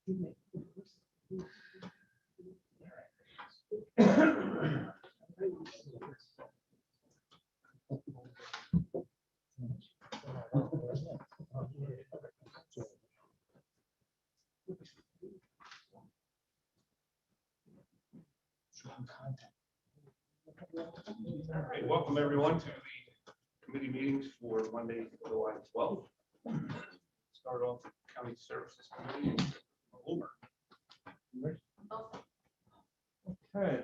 All right, welcome everyone to the committee meetings for Monday, July 12th. Start off with County Services Committee. Over. Okay,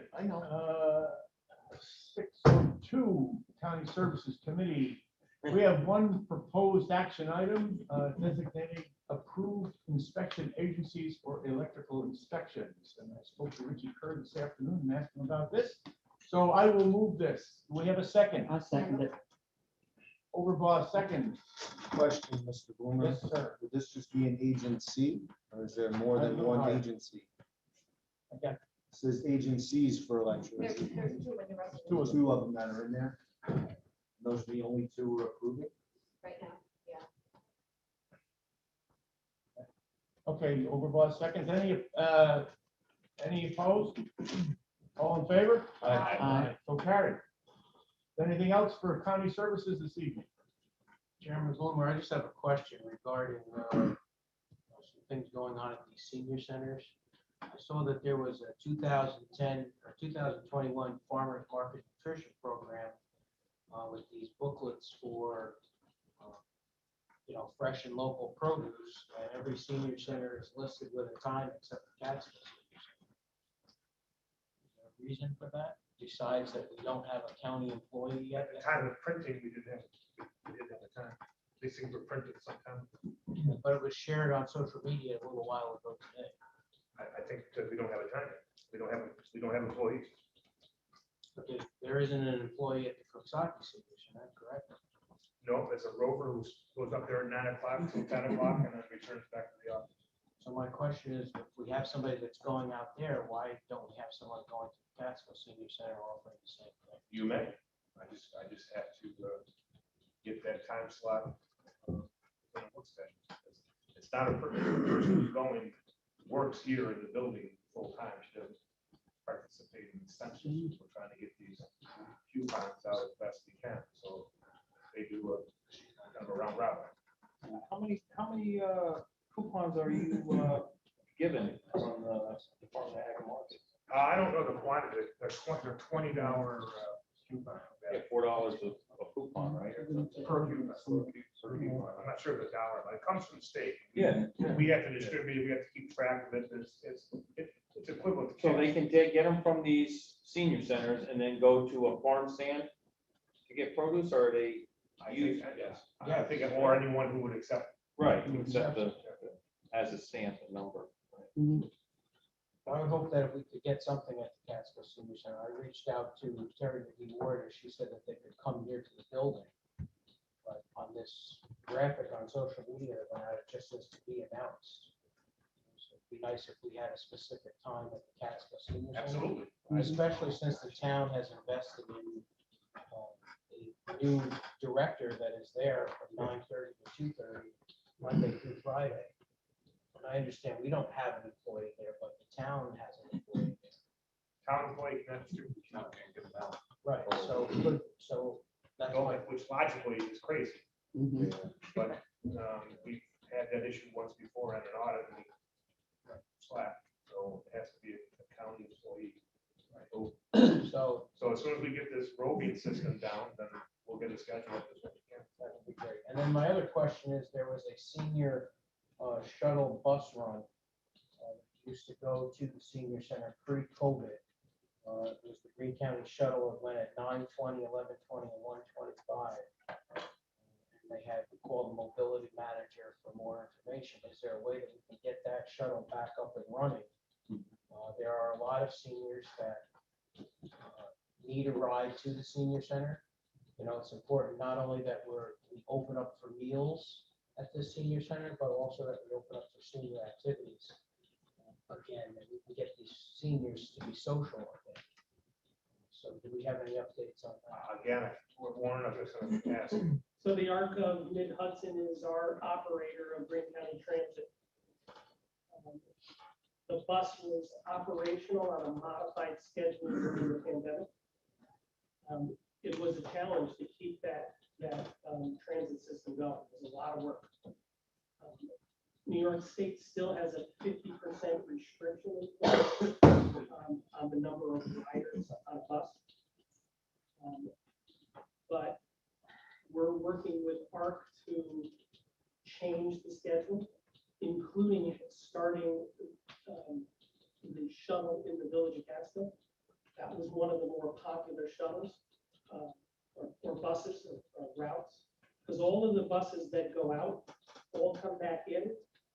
602 County Services Committee. We have one proposed action item designating approved inspection agencies for electrical inspections. And I spoke to Richie Kerr this afternoon and asked him about this. So I will move this. Do we have a second? I'll second it. Overbaugh seconds. Question, Mr. Boomer. Yes, sir. Would this just be an agency, or is there more than one agency? Okay. It says agencies for electricity. There's two in the rest Two of them that are in there. Those are the only two we're approving? right now, yeah. Okay, Overbaugh seconds. Any opposed? All in favor? Aye. So carried. Anything else for county services this evening? Chairman Bloomer, I just have a question regarding some things going on at these senior centers. I saw that there was a 2010 or 2021 Farmers Market Nutrition Program with these booklets for fresh and local produce, and every senior center is listed with a time except for Catskill. Is there a reason for that, besides that we don't have a county employee yet? At the time of printing, we didn't have a time. These things were printed sometime. But it was shared on social media a little while ago today. I think because we don't have a time. We don't have employees. But there isn't an employee at the Coxsackie Senior Center, correct? No, it's a rover who goes up there at 9 o'clock till 10 o'clock and then returns back to the office. So my question is, if we have somebody that's going out there, why don't we have someone going to the Catskill Senior Center offering the same thing? You may. I just have to get that time slot. It's not a person who's going, works here in the building full time. She doesn't participate in the sessions. We're trying to get these coupons out as best we can. So they do a kind of a round robin. How many coupons are you given from the Department of Ag and Markets? I don't know the quantity. They're $20 coupons. Yeah, $4 a coupon, right? Per coupon. I'm not sure the dollar, but it comes from the state. Yeah. We have to distribute, we have to keep track of it. It's equivalent to. So they can get them from these senior centers and then go to a farm stand to get produce, or are they use? Yes. I think, or anyone who would accept. Right, except as a stamp, a number. I would hope that if we could get something at the Catskill Senior Center. I reached out to Terry McGee Ward, and she said that they could come here to the building. But on this graphic on social media, it just says to be announced. So it'd be nice if we had a specific time at the Catskill Senior Center. Absolutely. Especially since the town has invested in a new director that is there from 9:30 to 2:30, Monday through Friday. And I understand we don't have an employee there, but the town has an employee there. Town employee, that's true. Not gonna get them out. Right, so that's No, why, which logically is crazy. But we've had that issue once before at an audit and we slapped. So it has to be a county employee. so So as soon as we get this roving system down, then we'll get a schedule up as soon as we can. that would be great. And then my other question is, there was a senior shuttle bus run. Used to go to the senior center pre-COVID. It was the Greene County shuttle. It went at 9:20, 11:20, and 1:25. And they had to call the mobility manager for more information. Is there a way that we can get that shuttle back up and running? There are a lot of seniors that need a ride to the senior center. It's important not only that we open up for meals at the senior center, but also that we open up for senior activities. Again, that we can get these seniors to be social again. So do we have any updates on that? Again, we're warning of this in the past. So the ARC of Mid-Hudson is our operator of Greene County Transit. The bus was operational on a modified schedule during the pandemic. It was a challenge to keep that transit system going. It was a lot of work. New York State still has a 50% restriction in place, on the number of riders on a bus. But we're working with ARC to change the schedule, including starting the shuttle in the village of Catskill. That was one of the more popular shuttles or buses or routes, because all of the buses that go out all come back in,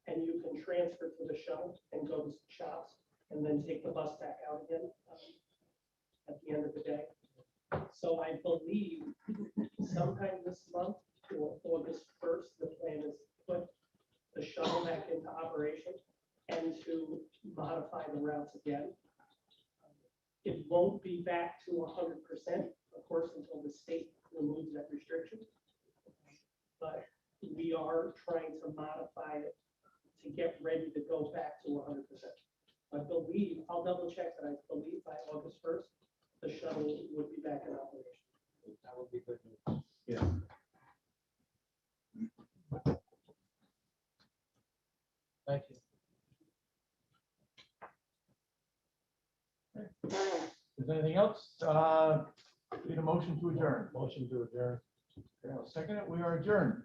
and you can transfer to the shuttle and go to shops, and then take the bus back out again at the end of the day. So I believe sometime this month or August 1st, the plan is to put the shuttle back into operation and to modify the routes again. It won't be back to 100%, of course, until the state removes that restriction. But we are trying to modify it to get ready to go back to 100%. I believe, I'll double check, but I believe by August 1st, the shuttle would be back in operation. That would be good news. Yeah. Thank you. Is there anything else? Need a motion to adjourn. Motion to adjourn. Okay, I'll second it. We are adjourned.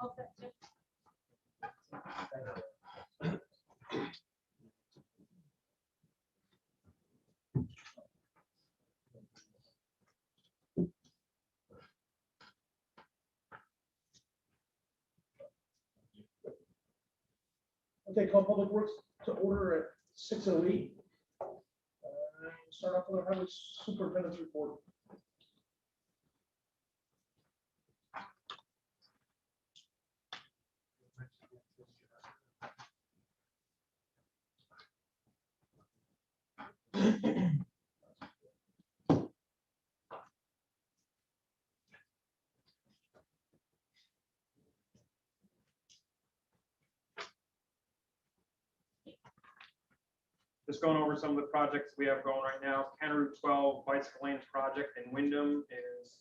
All set, Jim? Okay, call Public Works to order at 6:08. Start off with our highway superintendent's report. Just going over some of the projects we have going right now. County Route 12 bicycle lane project in Wyndham is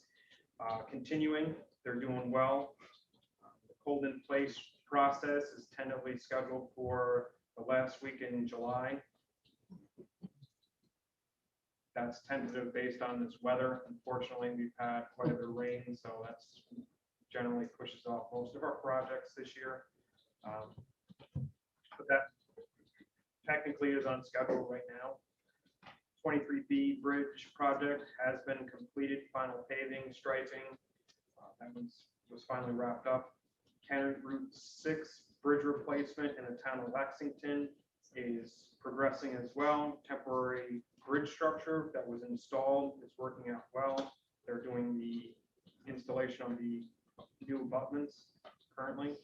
continuing. They're doing well. The cold in place process is tentatively scheduled for the last week in July. That's tentative based on this weather. Unfortunately, we've had quite a bit of rain, so that's generally pushes off most of our projects this year. But that technically is on schedule right now. 23B bridge project has been completed, final paving, striping. That was finally wrapped up. County Route 6 bridge replacement in the town of Lexington is progressing as well. Temporary bridge structure that was installed is working out well. They're doing the installation on the new abutments currently.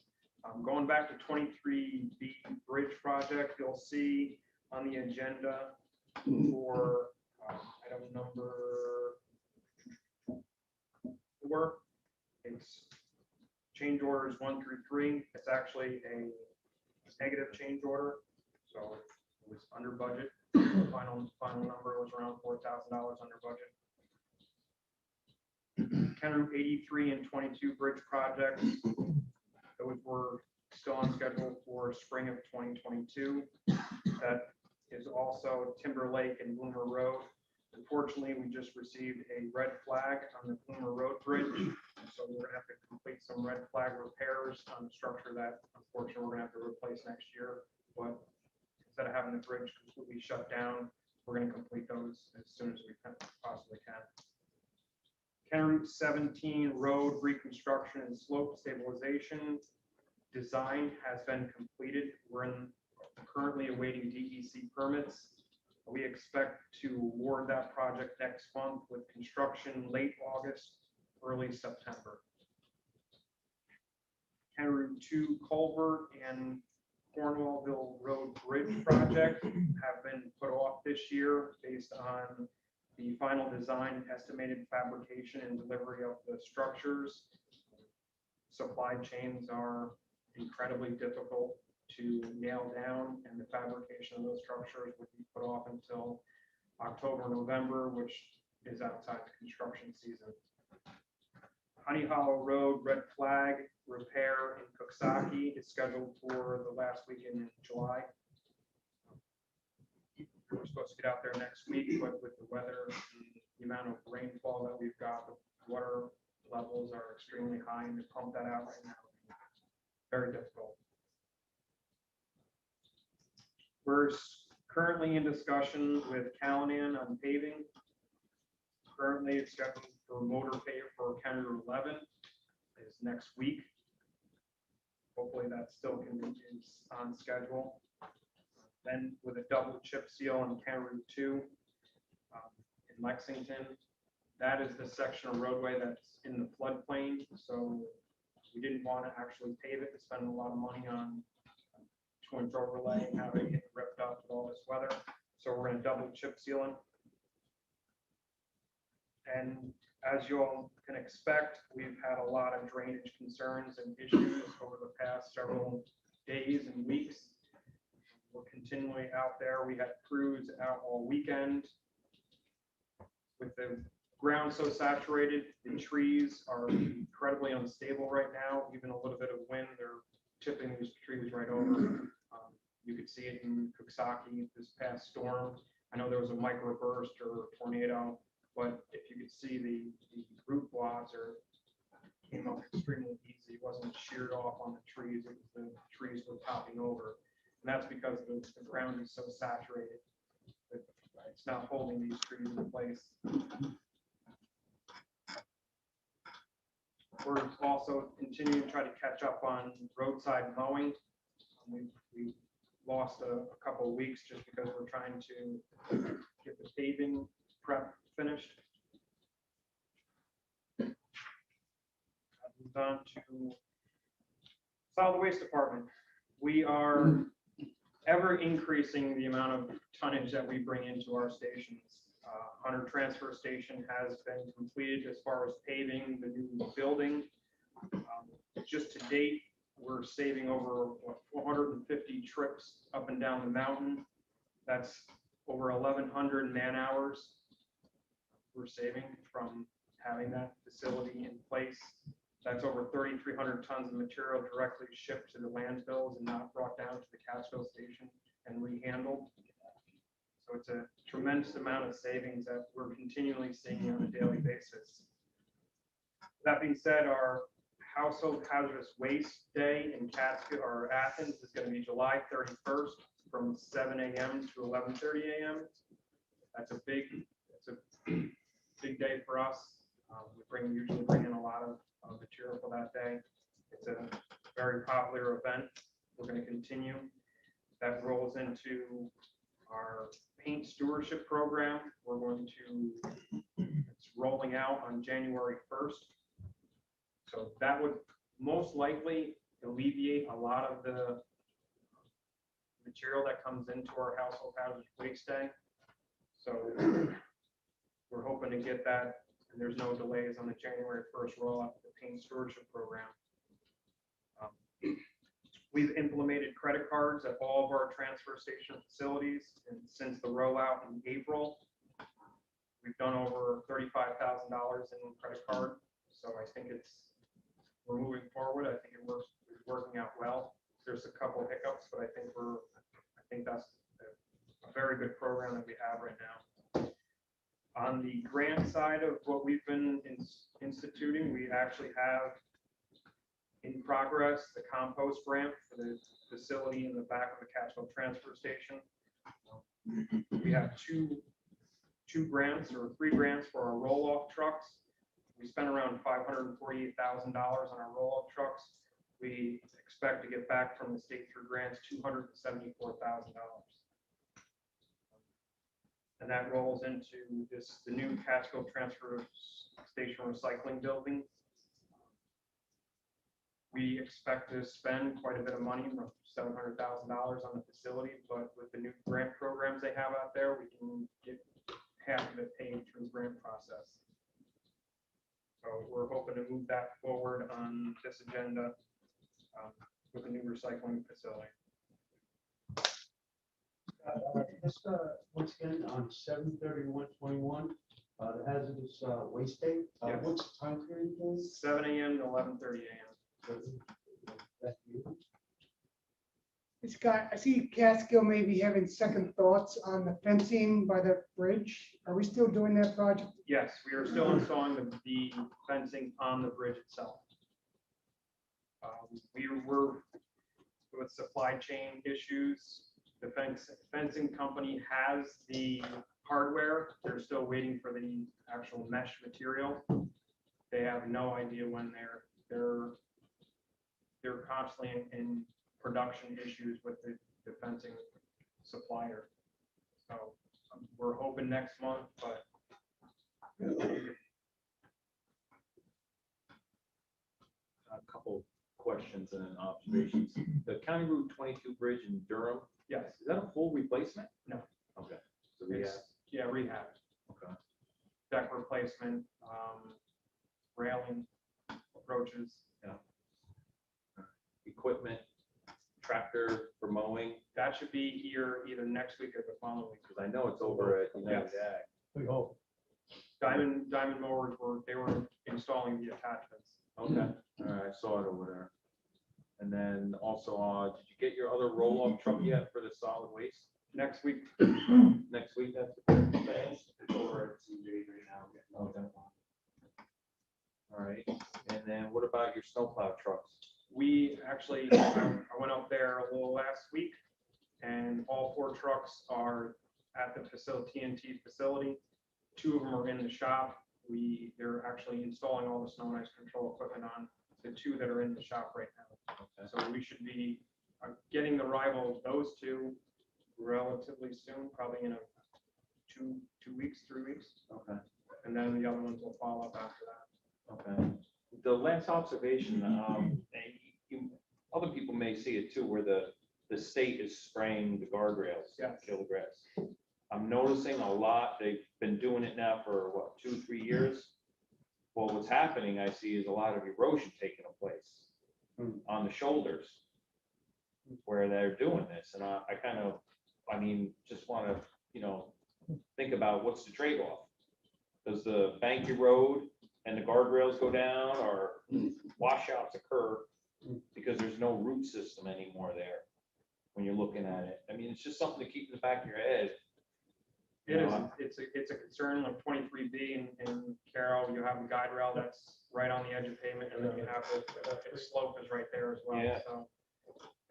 Going back to 23B bridge project, you'll see on the agenda for item number 4, it's change orders 1 through 3. It's actually a negative change order, so it was under budget. Final number was around $4,000 under budget. County Route 83 and 22 bridge projects. Those were still on schedule for spring of 2022. That is also Timber Lake and Bloomer Road. Unfortunately, we just received a red flag on the Bloomer Road bridge, so we're gonna have to complete some red flag repairs on the structure that unfortunately we're gonna have to replace next year. But instead of having the bridge completely shut down, we're gonna complete those as soon as we possibly can. County Route 17 road reconstruction and slope stabilization. design has been completed. We're currently awaiting DEC permits. We expect to award that project next month with construction late August, early September. County Route 2 culvert and Cornwallville Road Bridge project have been put off this year based on the final design, estimated fabrication and delivery of the structures. Supply chains are incredibly difficult to nail down, and the fabrication of those structures would be put off until October, November, which is outside the construction season. Honey Hollow Road Red Flag repair in Cooksaki is scheduled for the last weekend in July. We're supposed to get out there next week, but with the weather, the amount of rainfall that we've got, the water levels are extremely high, and to pump that out right now, very difficult. We're currently in discussion with Callanan on paving. Currently, it's scheduled for motor pave for County Route 11 is next week. Hopefully that still is on schedule. Then with a double chip seal on County Route 2 in Lexington, that is the section of roadway that's in the floodplain. So we didn't want to actually pave it to spend a lot of money on 2-inch overlay and have it get ripped up with all this weather. So we're going to double chip seal it. And as you all can expect, we've had a lot of drainage concerns and issues over the past several days and weeks. We're continually out there. We had crews out all weekend. With the ground so saturated, the trees are incredibly unstable right now. Even a little bit of wind, they're tipping these trees right over. You could see it in Cooksaki this past storm. I know there was a microburst or a tornado, but if you could see the root blobs came up extremely easy. It wasn't sheared off on the trees. It was the trees were topping over. And that's because the ground is so saturated that it's not holding these trees in place. We're also continuing to try to catch up on roadside mowing. We lost a couple of weeks just because we're trying to get the paving prep finished. I've moved on to solid waste department. We are ever increasing the amount of tonnage that we bring into our stations. Hunter Transfer Station has been completed as far as paving the new building. Just to date, we're saving over 450 trips up and down the mountain. That's over 1,100 man hours we're saving from having that facility in place. That's over 3,300 tons of material directly shipped to the landfills and not brought down to the Catskill station and rehandled. So it's a tremendous amount of savings that we're continually seeing on a daily basis. That being said, our Household Hazardous Waste Day in Catskill or Athens is going to be July 31st from 7 a.m. to 11:30 a.m. That's a big day for us. We usually bring in a lot of material for that day. It's a very popular event. We're going to continue. That rolls into our paint stewardship program. It's rolling out on January 1st. So that would most likely alleviate a lot of the material that comes into our Household Hazardous Waste Day. So we're hoping to get that, and there's no delays on the January 1st rollout of the paint stewardship program. We've implemented credit cards at all of our transfer station facilities, and since the rollout in April, we've done over $35,000 in credit card. So I think we're moving forward. I think it's working out well. There's a couple of hiccups, but I think that's a very good program that we have right now. On the grant side of what we've been instituting, we actually have in progress the compost grant for the facility in the back of the Catskill transfer station. We have two grants or 3 grants for our roll-off trucks. We spent around $548,000 on our roll-off trucks. We expect to get back from the state through grants $274,000. And that rolls into the new Catskill Transfer Station Recycling Building. We expect to spend quite a bit of money, $700,000 on the facility, but with the new grant programs they have out there, we can get half of it paid through the grant process. So we're hoping to move that forward on this agenda with the new recycling facility. Just, once again, on 7/31/21, the hazardous waste day, Yes. what's the time period again? 7 a.m. to 11:30 a.m. Thank you. Scott, I see Catskill may be having second thoughts on the fencing by the bridge. Are we still doing that project? Yes, we are still installing the fencing on the bridge itself. We were with supply chain issues. The fencing company has the hardware. They're still waiting for the actual mesh material. They have no idea when they're constantly in production issues with the fencing supplier. So we're hoping next month, but A couple questions and observations. The County Route 22 bridge in Durham, yes, is that a full replacement? No. Okay. So we have, yeah, rehab, okay. deck replacement, railing approaches. Equipment, tractor for mowing, That should be here either next week or the following week. because I know it's over at United Yes. Ag. We hope. Diamond mowers they were installing the attachments. Okay, all right, I saw it over there. And then also, did you get your other roll-off truck yet for the solid waste? Next week, Next week, that's It's over at CJ right now. okay. All right, and then what about your snowplow trucks? we actually, I went up there a little last week, and all 4 trucks are at the facility, TNT facility. 2 of them are in the shop. They're actually installing all the snow and ice control equipment on the 2 that are in the shop right now. Okay. So we should be getting the arrival of those 2 relatively soon, probably in 2 weeks, 3 weeks. Okay. And then the other ones will follow up after that. Okay. The last observation, and other people may see it too, where the state is spraying the guardrails, Yes. kill the grass. I'm noticing a lot, they've been doing it now for what, 2-3 years? Well, what's happening, I see, is a lot of erosion taking place on the shoulders where they're doing this, and I mean, just want to, think about what's the trade-off? Does the bank erode and the guardrails go down, or washouts occur because there's no root system anymore there when you're looking at it? I mean, it's just something to keep in the back of your head. It is, it's a concern, like 23B and Carroll, you have a guide rail that's right on the edge of pavement, and then you have the slope is right there as well, Yeah. so.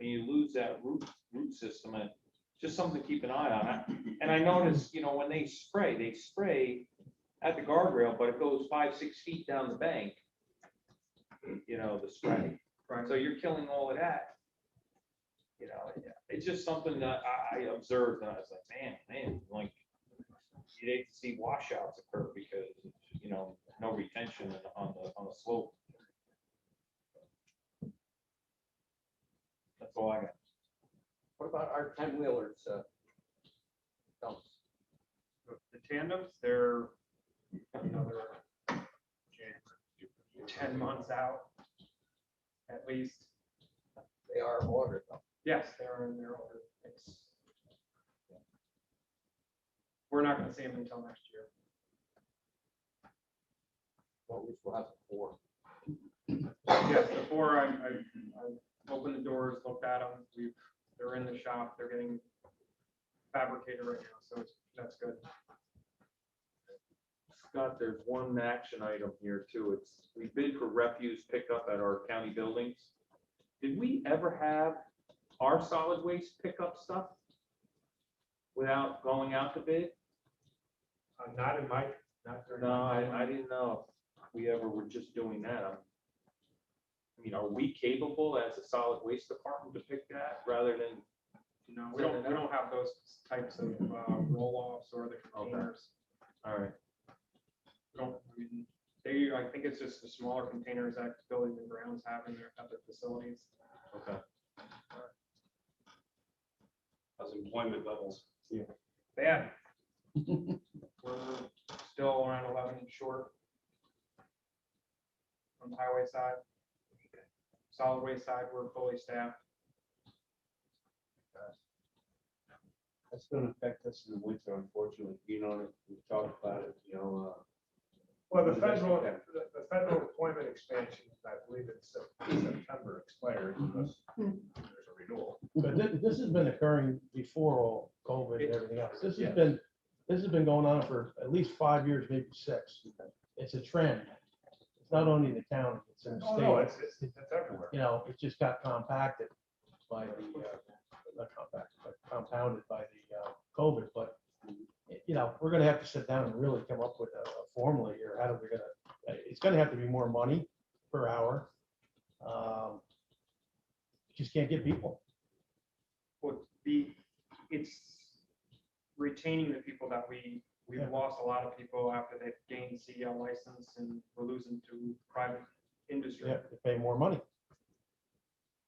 And you lose that root system, and just something to keep an eye on. And I noticed, when they spray at the guardrail, but it goes 5-6 feet down the bank, the spray. Right. So you're killing all of that. It's just something that I observed, and I was like, man, like, you'd hate to see washouts occur because, no retention on the slope. That's all I got. What about our 10-wheelers? Dumps? The tandems, they're another 10 months out, at least. They are ordered though. Yes, they're in their order. We're not gonna see them until next year. Well, we still have 4. Yes, before I opened the doors, looked at them, they're in the shop, they're getting fabricated right now, so that's good. Scott, there's one action item here too. We bid for refuse pickup at our county buildings. Did we ever have our solid waste pickup stuff without going out to bid? Not in my, not during. No, I didn't know if we ever were just doing that. I mean, are we capable as a solid waste department to pick that rather than? No, we don't have those types of roll-offs or the containers. All right. We don't, I mean, I think it's just the smaller containers that buildings and grounds have in their, at their facilities. Okay. How's employment levels? Bad. We're still around 11 short on the highway side. Solid waste side, we're fully staffed. That's gonna affect us in the winter, unfortunately, we talked about it, Well, the federal employment expansion, I believe it's September expired, unless there's a renewal. But this has been occurring before all COVID and everything else. This has been going on for at least 5 years, maybe 6. It's a trend. It's not only the county, it's in the Oh, no, state. it's everywhere. It just got compacted by the, not compacted, but compounded by the COVID, but, we're gonna have to sit down and really come up with a formula here. How do we it's gonna have to be more money per hour. Just can't get people. It's retaining the people that we've Yeah. lost a lot of people after they've gained CDL license and we're losing to private industry. You have to pay more money.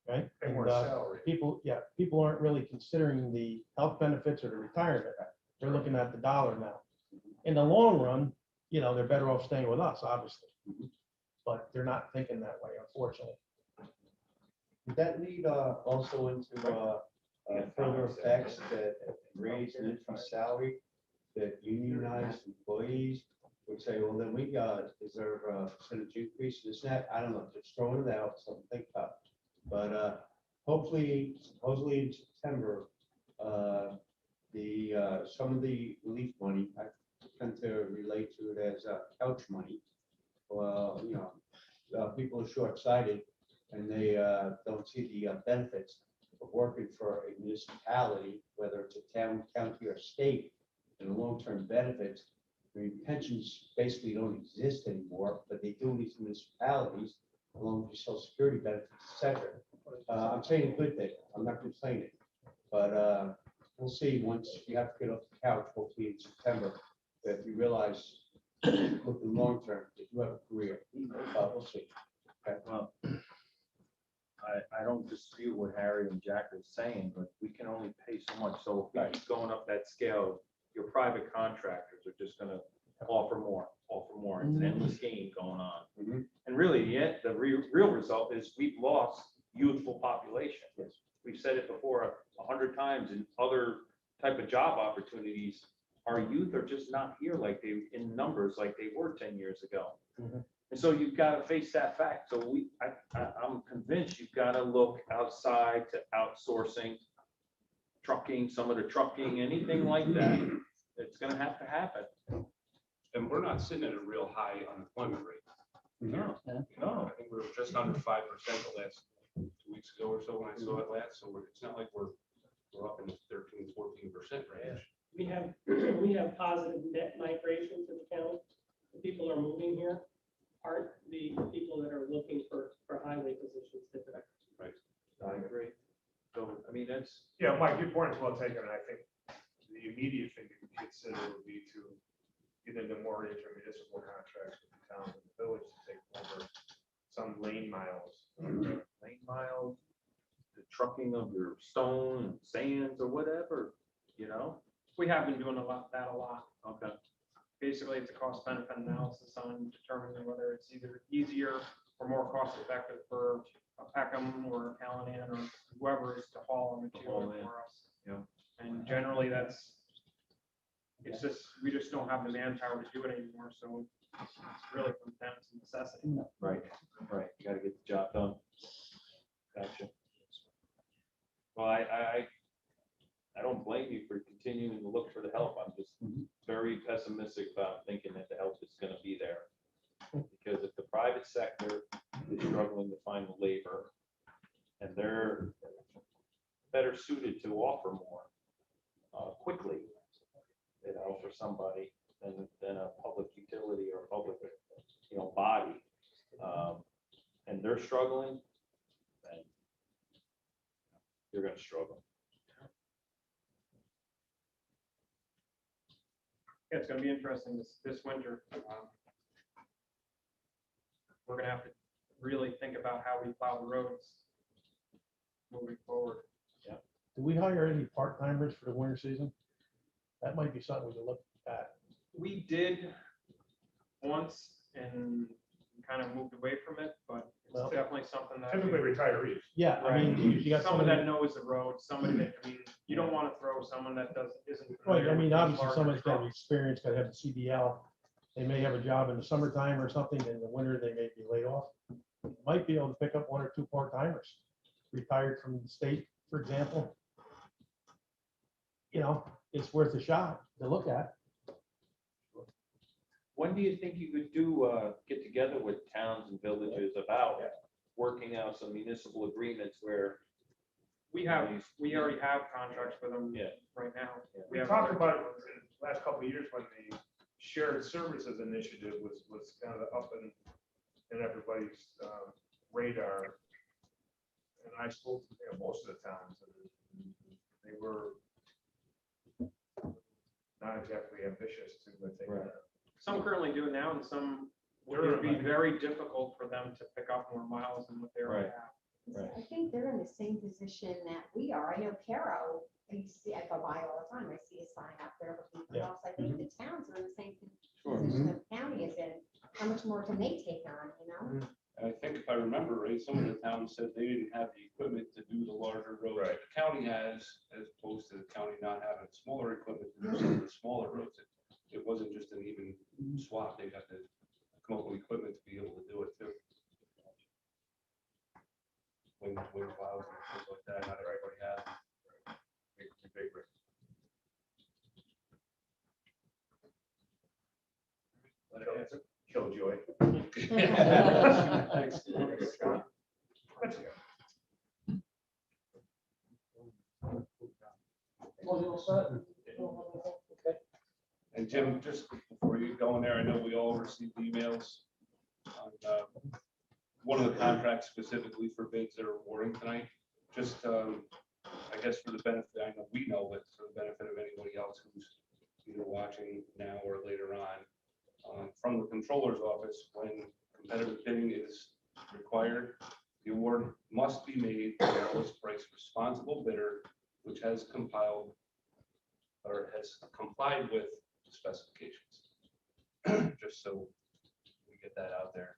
Right? Pay more And, salary. people aren't really considering the health benefits or the retirement. They're looking at the dollar now. In the long run, they're better off staying with us, obviously. But they're not thinking that way, unfortunately. Did that lead also into further effects that raise and increase salary, that unionized employees would say, well, then we deserve a percentage increase, this, that, I don't know, just throwing it out, something to think about. But hopefully, supposedly in September, some of the relief money, I tend to relate to it as couch money. Well, people are short-sighted and they don't see the benefits of working for a municipality, whether it's a town, county, or state, and the long-term benefits. I mean, pensions basically don't exist anymore, but they do in these municipalities, along with your social security benefits, et cetera. I'm saying a good thing, I'm not complaining, but we'll see once you have to get off the couch, hopefully in September, that you realize, looking long-term, that you have a career. We'll see. Okay. Well, I don't dispute what Harry and Jack are saying, but we can only pay so much. So if we keep going up that scale, your private contractors are just gonna offer more. It's an endless game going on. Mhm. And really, the real result is we've lost youthful population. Yes. We've said it before 100 times in other type of job opportunities. Our youth are just not here in numbers like they were 10 years ago. Mhm. And so you've got to face that fact. So I'm convinced you've got to look outside to outsourcing, trucking, some of the trucking, anything like that. It's going to happen. And we're not sitting at a real high unemployment rate. No. I think we were just under 5% the last 2 weeks ago or so when I saw it last. So it's not like we're up in the 13, 14% range. We have positive net migration to the county. The people are moving here, aren't the people that are looking for highway positions typically. I agree. So, I mean, that's. Yeah, Mike, your point is well taken, and I think the immediate thing to consider would be to get into more intermunicipal contracts with the towns and the village to take over some lane miles. Lane miles, the trucking of your stone and sands or whatever, We have been doing a lot. Okay. Basically, it's a cost benefit analysis on determining whether it's either easier or more cost effective for a Peckham or a Callahan or whoever is to haul a material haul in. for us. Yeah. And generally we just don't have the manpower to do it anymore, so it's really comes down to necessity. Right. You gotta get the job done. Gotcha. Well, I don't blame you for continuing to look for the help. I'm just very pessimistic about thinking that the help is gonna be there. Because if the private sector is struggling to find the labor and they're better suited to offer more quickly, for somebody than a public utility or a public, body. And they're struggling, then you're gonna struggle. Yeah, it's gonna be interesting this winter. We're gonna have to really think about how we plow the roads moving forward. Do we hire any part-timers for the winter season? That might be something we could look at. We did once and kind of moved away from it, but Well- it's definitely something that. Typically retirees. Yeah, I mean, you got Someone somebody, that knows the road, somebody that, I mean, you don't want to throw someone that isn't. right, familiar I with mean, these obviously, larger someone's got trucks. experience, gotta have the CDL. They may have a job in the summertime or something, in the winter, they may be laid off. Might be able to pick up one or two part-timers, retired from the state, for example. You know, it's worth a shot to look at. When do you think you could get together with towns and villages about working out some municipal agreements where? We already have contracts with them Yeah. right now. We have talked other- about it in the last couple of years when the shared services initiative was kind of up in everybody's radar. And I spoke to most of the towns, and they were not exactly ambitious to take Right. that. Some currently do it now, and some it Sure, would be like- very difficult for them to pick up more miles than what they already Right. have. Right. I think they're in the same position that we are. I know Caro, I see, I go by all the time, I see a sign up there looking for Yeah. help. I think the towns are in the same Sure. position the county is in. How much more can they take on, you know? I think if I remember right, some of the towns said they didn't have the equipment to do the larger roads Right. that the county has, as opposed to the county not having smaller equipment to do some of the smaller roads. It wasn't just an even swap, they got to come up with equipment to be able to do it too. Wind plows and things like that, not everybody has. Big rig. Let it answer. Killjoy. Thanks. That's okay. Okay. And Jim, just before you go in there, I know we all received emails on one of the contracts specifically for bids that are awarding tonight. Just, I guess for the benefit, I know we know, but for the benefit of anybody else who's either watching now or later on, from the controller's office, when competitive bidding is required, the award must be made to the lowest price responsible bidder, which has compiled or has complied with the specifications. Just so we get that out there.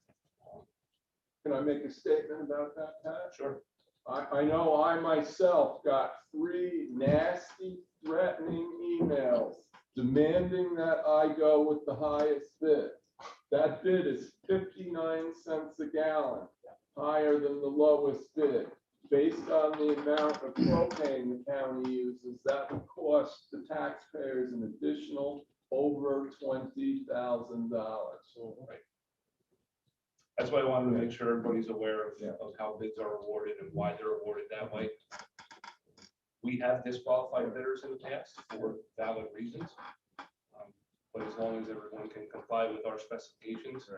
Can I make a statement about that, Pat? Sure. I know I myself got 3 nasty threatening emails demanding that I go with the highest bid. That bid is 59 cents a gallon, higher than the lowest bid. Based on the amount of propane the county uses, that would cost the taxpayers an additional over $20,000. Right. That's why I wanted to make sure everybody's aware of how bids are awarded and why they're awarded that way. We have disqualified bidders in the past for valid reasons. But as long as everyone can comply with our specifications,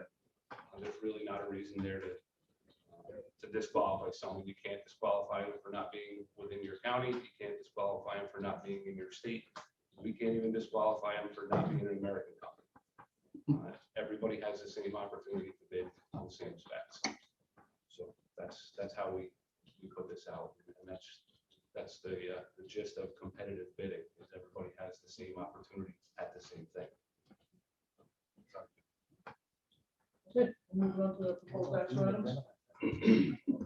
there's really not a reason there to disqualify someone. You can't disqualify them for not being within your county. You can't disqualify them for not being in your state. We can't even disqualify them for not being an American company. Everybody has the same opportunity to bid on the same specs. So that's how we put this out, and that's the gist of competitive bidding, is everybody has the same opportunity at the same thing. Okay, moving on to the proposed action items.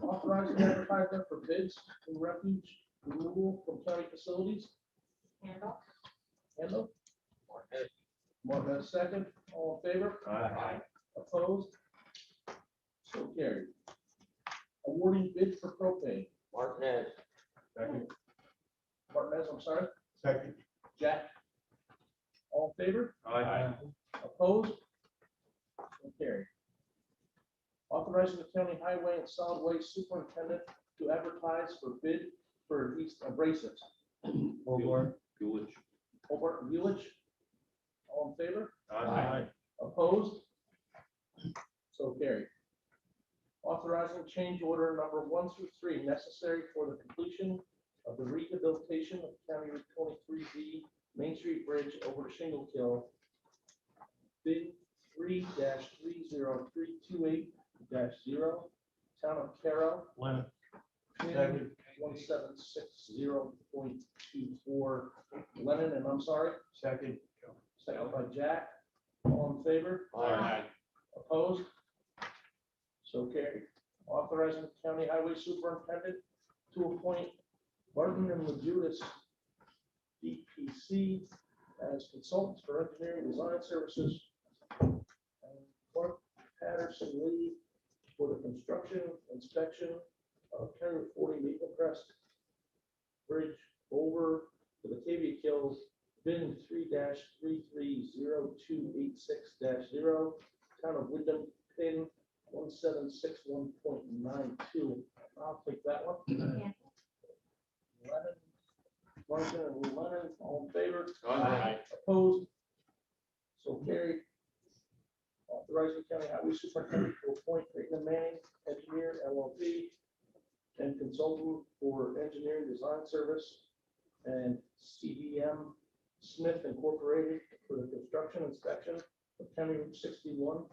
Authorizing advertisement for bids in refuge removal from county facilities. Handle. Handle. Mark has second. All in favor? Aye. Opposed? So carried. Awarding bid for propane. Martinez. Martinez, I'm sorry. Second. Jack. All in favor? Aye. Opposed? So carried. Authorizing the county highway and solid waste superintendent to advertise for bid for these abrasives. Village. Hobart Village. All in favor? Aye. Opposed? So carried. authorizing change order number 1 through 3 necessary for the completion of the rehabilitation of County Route 23B Main Street Bridge over Shingle Kill. Bid 3-30328-0, Town of Carroll. Lennon. Pin 1760.24 Lennon, and I'm sorry, Second. second by Jack. All in favor? Aye. Opposed? So carried. Authorizing the county highway superintendent to appoint Barton and Lejudas DPC as consultants for engineering design services. And Clark Patterson Lee for the construction inspection of County Route 40 Maple Crest Bridge over the Batavia Kills, bin 3-3302860, Town of Wyndham, pin 1761.92. I'll take that one. Lennon, Martin and Lennon, all in favor? Aye. Opposed? So carried. Authorizing county highway superintendent to appoint Greene Manning, engineer LLP, and consultant for engineering design service, and CDM Smith Incorporated for the construction inspection of County Route 61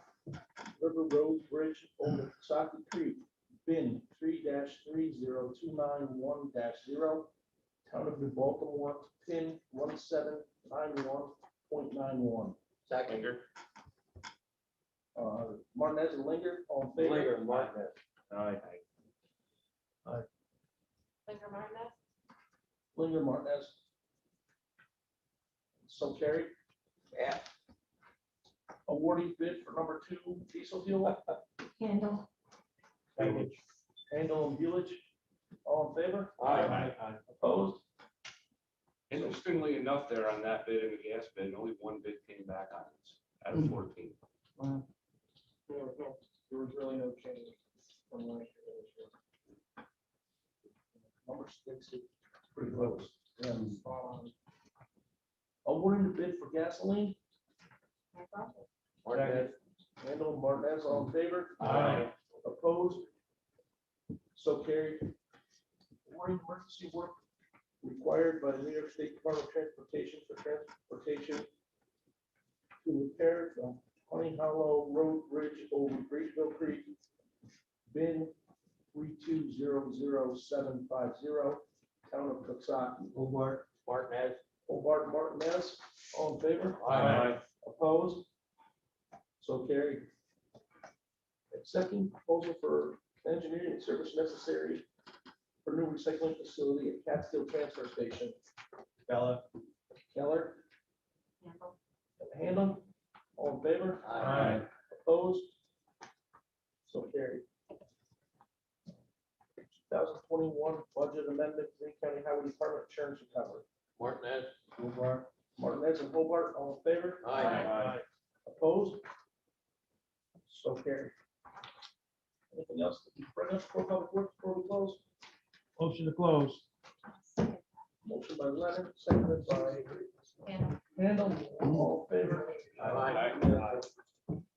River Road Bridge over Saki Creek, bin 3-30291-0, Town of New Baltimore, pin 1791.91. Second. Martinez and Linger, all in favor? Linger and Martinez. Aye. Linger Martinez? Linger, Martinez. So carried. Yeah. Awarding bid for number 2 diesel fuel. Handle. Handle and Buellage, all in favor? Aye. Opposed? Interestingly enough, there on that bid and the gas bid, only one bid came back on it out of 14. There was really no change from last year to this year. Number 6 is pretty close. Yeah, spot on. Awarding the bid for gasoline. Martinez. Handle, Martinez, all in favor? Aye. Opposed? So carried. Awarding emergency work required by the New York State Department of Transportation for transportation to repair the Honey Hollow Road Bridge over Graceville Creek, bin 3200750, Town of Coxsackie. Hobart. Martinez. Hobart, Martinez, all in favor? Aye. Opposed? So carried. Accepting proposal for engineering service necessary for new recycling facility at Catskill Transfer Station. Keller. Handle. Handle, all in favor? Aye. Opposed? So carried. 2021 budget amendment, Greene County Highway Department insurance recovery. Martinez. Hobart. Martinez and Hobart, all in favor? Aye. Opposed? So carried. Anything else that you bring us for public works before we close? Motion to close. Motion by Leonard, seconded by Handle. Handle, all in favor? Aye.